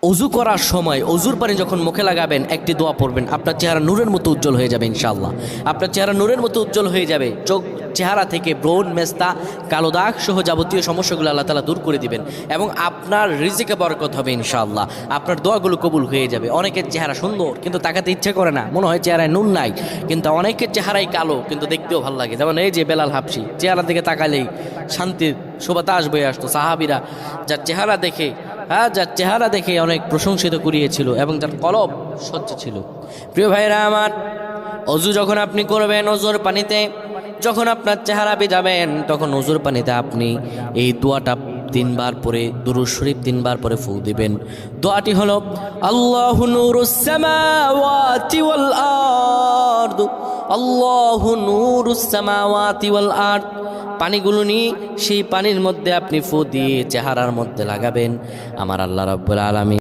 অজু করার সময় অজুর পানি যখন মুখে লাগাবেন একটি দোয়া পড়বেন, আপনার চেহারা নূরের মতো উজ্জ্বল হয়ে যাবে ইনশাআল্লাহ। আপনার চেহারা নূরের মতো উজ্জ্বল হয়ে যাবে। চেহারা থেকে ব্রণ, মেস্তা, কালো দাগ সহ যাবতীয় সমস্যাগুলো আল্লাহ তাআলা দূর করে দিবেন এবং আপনার রিজিকে বরকত হবে ইনশাআল্লাহ। আপনার দোয়াগুলো কবুল হয়ে যাবে। অনেকের চেহারা সুন্দর কিন্তু তাকাতে ইচ্ছে করে না, মনে হয় চেহারায় নুন নাই, কিন্তু অনেকের চেহারাই কালো কিন্তু দেখতেও ভালো লাগে। যেমন এই যে বেলাল হাবশি, চেহারা দিকে তাকালেই শান্তির সুবাতাস বয়ে আসতো। সাহাবীরা যার চেহারা দেখে অনেক প্রশংসিত করিয়েছিল এবং যার কলব স্বচ্ছ ছিল। প্রিয় ভাইরা আমার, অজু যখন আপনি করবেন, অজুর পানিতে যখন আপনার চেহারা ভিজাবেন, তখন অজুর পানিতে আপনি এই দোয়াটা 3 বার পরে, দুরূদ শরীফ 3 বার পরে ফু দিবেন। দোয়াটি হলো আল্লাহু নূরুস সামাওয়াতি ওয়াল আরদ, আল্লাহু নূরুস সামাওয়াতি ওয়াল আরদ। পানিগুলো নিয়ে সেই পানির মধ্যে আপনি ফু দিয়ে চেহারার মধ্যে লাগাবেন। আমার আল্লাহ রাব্বুল আলামিন